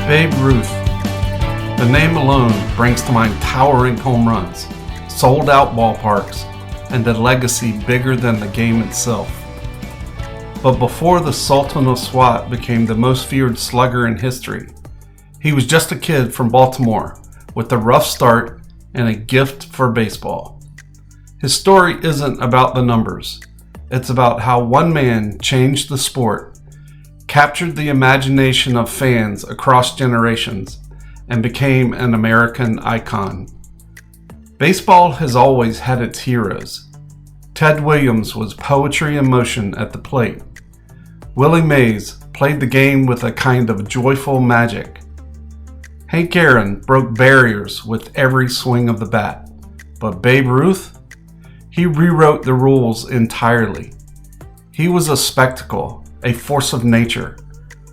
Babe Ruth. The name alone brings to mind towering home runs, sold-out ballparks, and a legacy bigger than the game itself. But before the Sultan of Swat became the most feared slugger in history, he was just a kid from Baltimore with a rough start and a gift for baseball. His story isn't about the numbers. It's about how one man changed the sport, captured the imagination of fans across generations, and became an American icon. Baseball has always had its heroes. Ted Williams was poetry in motion at the plate. Willie Mays played the game with a kind of joyful magic. Hank Aaron broke barriers with every swing of the bat. But Babe Ruth? He rewrote the rules entirely. He was a spectacle, a force of nature,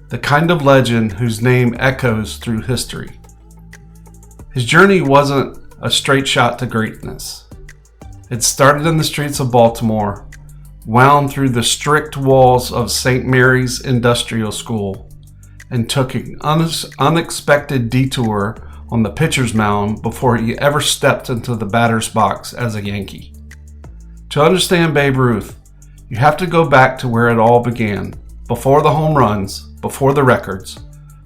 the kind of legend whose name echoes through history. His journey wasn't a straight shot to greatness. It started in the streets of Baltimore, wound through the strict walls of St. Mary's Industrial School, and took an unexpected detour on the pitcher's mound before he ever stepped into the batter's box as a Yankee. To understand Babe Ruth, you have to go back to where it all began, before the home runs, before the records,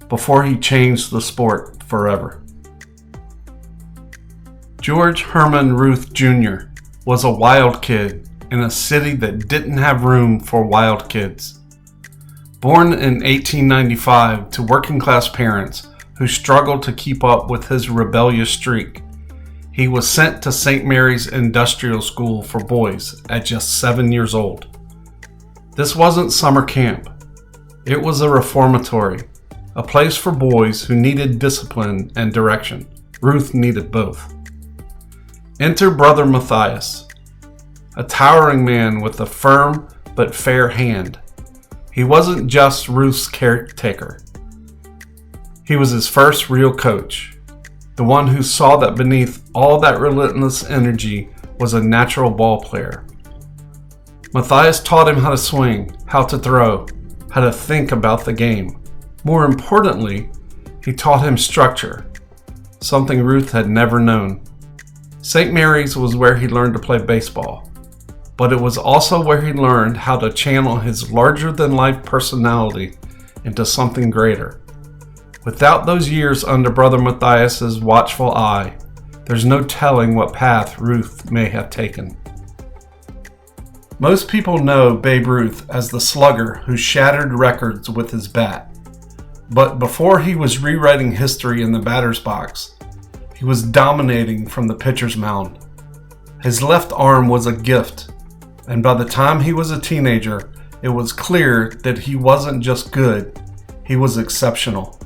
before he changed the sport forever. George Herman Ruth Jr. was a wild kid in a city that didn't have room for wild kids. Born in 1895 to working-class parents who struggled to keep up with his rebellious streak, he was sent to St. Mary's Industrial School for boys at just 7 years old. This wasn't summer camp. It was a reformatory, a place for boys who needed discipline and direction. Ruth needed both. Enter Brother Matthias, a towering man with a firm but fair hand. He wasn't just Ruth's caretaker. He was his first real coach, the one who saw that beneath all that relentless energy was a natural ball player. Matthias taught him how to swing, how to throw, how to think about the game. More importantly, he taught him structure, something Ruth had never known. St. Mary's was where he learned to play baseball, but it was also where he learned how to channel his larger-than-life personality into something greater. Without those years under Brother Matthias's watchful eye, there's no telling what path Ruth may have taken. Most people know Babe Ruth as the slugger who shattered records with his bat. But before he was rewriting history in the batter's box, he was dominating from the pitcher's mound. His left arm was a gift, and by the time he was a teenager, it was clear that he wasn't just good, he was exceptional.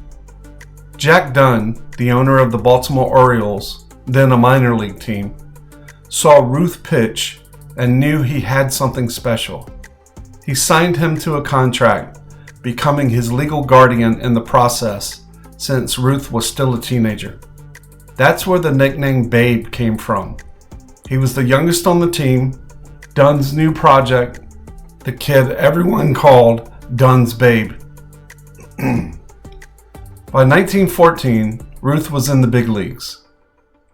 Jack Dunn, the owner of the Baltimore Orioles, then a minor league team, saw Ruth pitch and knew he had something special. He signed him to a contract, becoming his legal guardian in the process since Ruth was still a teenager. That's where the nickname Babe came from. He was the youngest on the team, Dunn's new project, the kid everyone called Dunn's Babe. By 1914, Ruth was in the big leagues.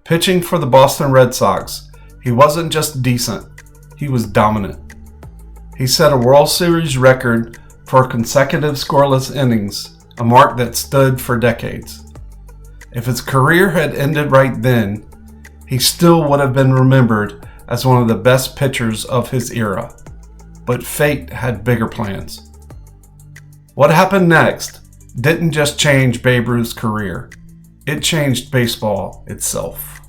Pitching for the Boston Red Sox, he wasn't just decent, he was dominant. He set a World Series record for consecutive scoreless innings, a mark that stood for decades. If his career had ended right then, he still would have been remembered as one of the best pitchers of his era. But fate had bigger plans. What happened next didn't just change Babe Ruth's career, it changed baseball itself.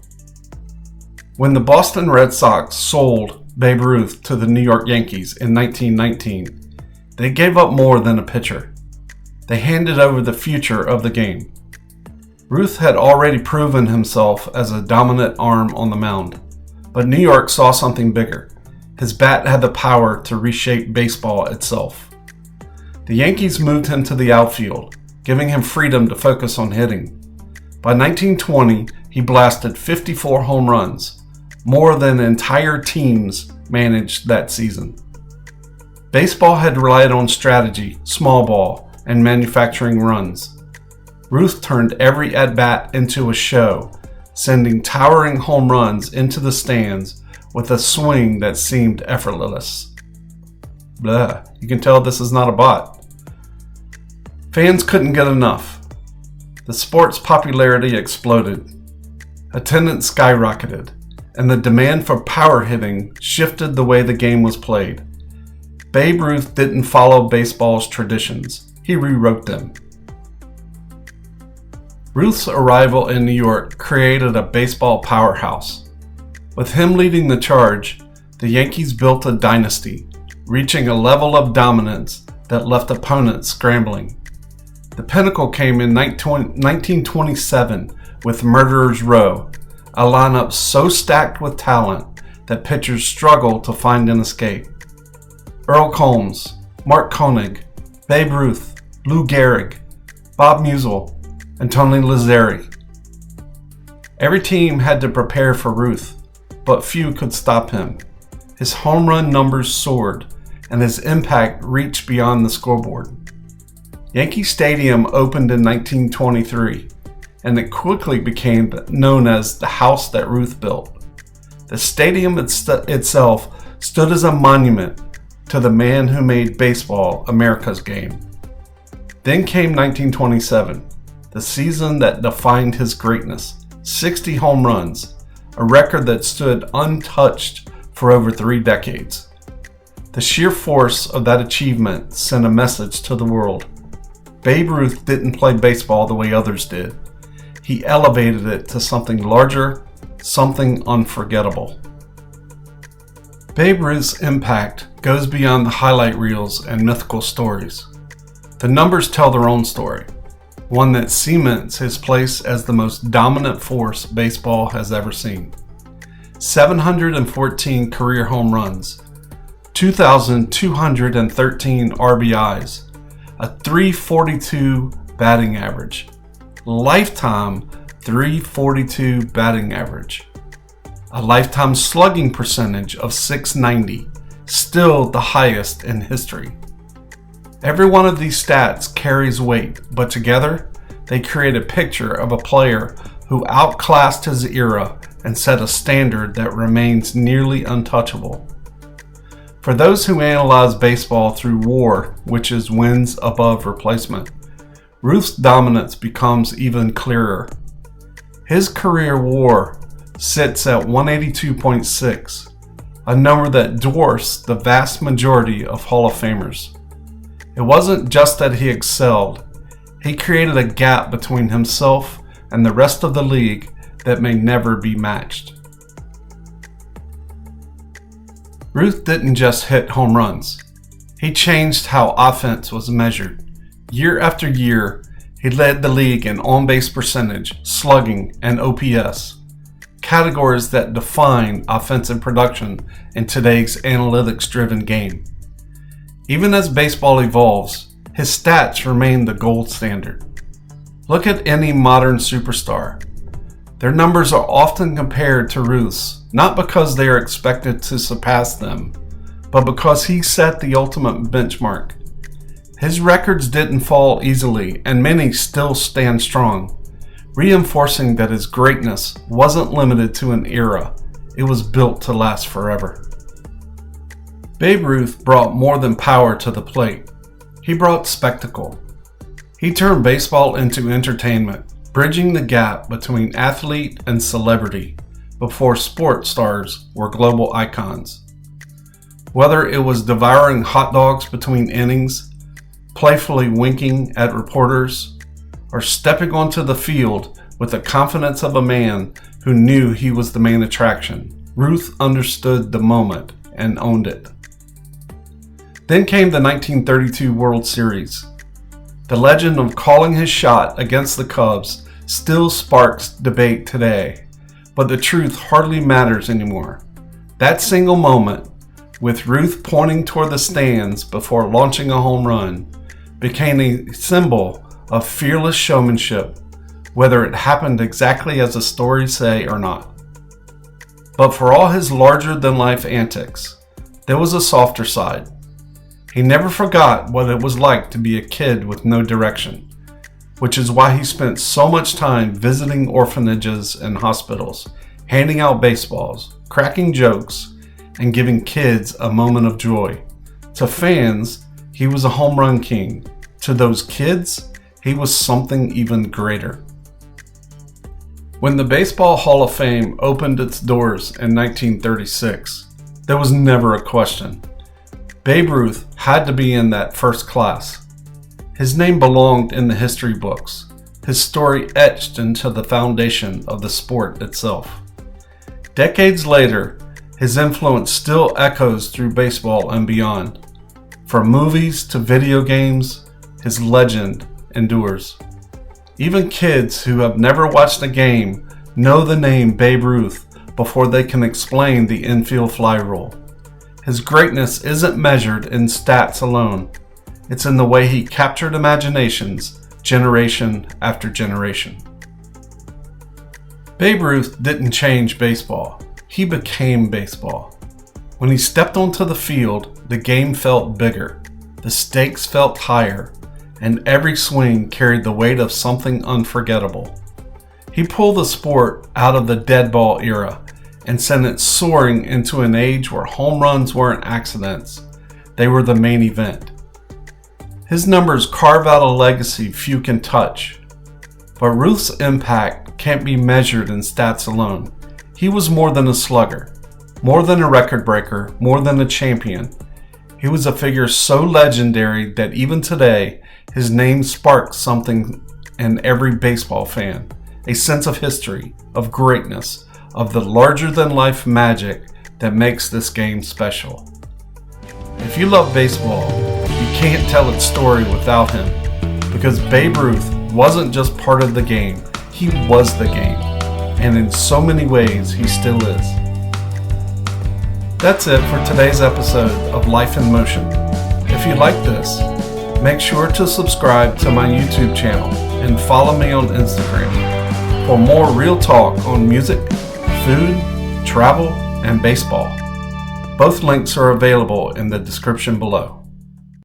When the Boston Red Sox sold Babe Ruth to the New York Yankees in 1919, they gave up more than a pitcher. They handed over the future of the game. Ruth had already proven himself as a dominant arm on the mound, but New York saw something bigger. His bat had the power to reshape baseball itself. The Yankees moved him to the outfield, giving him freedom to focus on hitting. By 1920, he blasted 54 home runs, more than entire teams managed that season. Baseball had relied on strategy, small ball, and manufacturing runs. Ruth turned every at-bat into a show, sending towering home runs into the stands with a swing that seemed effortless. Blah, you can tell this is not a bot. Fans couldn't get enough. The sport's popularity exploded. Attendance skyrocketed, and the demand for power hitting shifted the way the game was played. Babe Ruth didn't follow baseball's traditions. He rewrote them. Ruth's arrival in New York created a baseball powerhouse. With him leading the charge, the Yankees built a dynasty, reaching a level of dominance that left opponents scrambling. The pinnacle came in 1927 with Murderer's Row, a lineup so stacked with talent that pitchers struggled to find an escape. Earl Combs, Mark Koenig, Babe Ruth, Lou Gehrig, Bob Musial, and Tony Lazzeri. Every team had to prepare for Ruth, but few could stop him. His home run numbers soared, and his impact reached beyond the scoreboard. Yankee Stadium opened in 1923, and it quickly became known as the house that Ruth built. The stadium itself stood as a monument to the man who made baseball America's game. Then came 1927, the season that defined his greatness. 60 home runs, a record that stood untouched for over 3 decades. The sheer force of that achievement sent a message to the world. Babe Ruth didn't play baseball the way others did. He elevated it to something larger, something unforgettable. Babe Ruth's impact goes beyond the highlight reels and mythical stories. The numbers tell their own story, one that cements his place as the most dominant force baseball has ever seen. 714 career home runs, 2,213 RBIs, a .342 batting average, lifetime .342 batting average, a lifetime slugging percentage of .690, still the highest in history. Every one of these stats carries weight, but together they create a picture of a player who outclassed his era and set a standard that remains nearly untouchable. For those who analyze baseball through WAR, which is wins above replacement, Ruth's dominance becomes even clearer. His career WAR sits at 182.6, a number that dwarfs the vast majority of Hall of Famers. It wasn't just that he excelled, he created a gap between himself and the rest of the league that may never be matched. Ruth didn't just hit home runs. He changed how offense was measured. Year after year, he led the league in on-base percentage, slugging, and OPS, categories that define offensive production in today's analytics-driven game. Even as baseball evolves, his stats remain the gold standard. Look at any modern superstar. Their numbers are often compared to Ruth's, not because they are expected to surpass them, but because he set the ultimate benchmark. His records didn't fall easily, and many still stand strong, reinforcing that his greatness wasn't limited to an era, it was built to last forever. Babe Ruth brought more than power to the plate. He brought spectacle. He turned baseball into entertainment, bridging the gap between athlete and celebrity before sports stars were global icons. Whether it was devouring hot dogs between innings, playfully winking at reporters, or stepping onto the field with the confidence of a man who knew he was the main attraction, Ruth understood the moment and owned it. Then came the 1932 World Series. The legend of calling his shot against the Cubs still sparks debate today, but the truth hardly matters anymore. That single moment, with Ruth pointing toward the stands before launching a home run, became a symbol of fearless showmanship, whether it happened exactly as the stories say or not. But for all his larger-than-life antics, there was a softer side. He never forgot what it was like to be a kid with no direction. which is why he spent so much time visiting orphanages and hospitals, handing out baseballs, cracking jokes, and giving kids a moment of joy. To fans, he was a home run king. To those kids, he was something even greater. When the Baseball Hall of Fame opened its doors in 1936, there was never a question. Babe Ruth had to be in that first class. His name belonged in the history books, his story etched into the foundation of the sport itself. Decades later, his influence still echoes through baseball and beyond. From movies to video games, his legend endures. Even kids who have never watched a game know the name Babe Ruth before they can explain the infield fly rule. His greatness isn't measured in stats alone. It's in the way he captured imaginations generation after generation. Babe Ruth didn't change baseball. He became baseball. When he stepped onto the field, the game felt bigger, the stakes felt higher, and every swing carried the weight of something unforgettable. He pulled the sport out of the dead ball era and sent it soaring into an age where home runs weren't accidents, they were the main event. His numbers carve out a legacy few can touch, but Ruth's impact can't be measured in stats alone. He was more than a slugger, more than a record breaker, more than a champion. He was a figure so legendary that even today, his name sparks something in every baseball fan, a sense of history, of greatness, of the larger-than-life magic that makes this game special. If you love baseball, you can't tell its story without him, because Babe Ruth wasn't just part of the game, he was the game, and in so many ways he still is. That's it for today's episode of Life in Motion. If you like this, make sure to subscribe to my YouTube channel and follow me on Instagram for more real talk on music, food, travel, and baseball. Both links are available in the description below.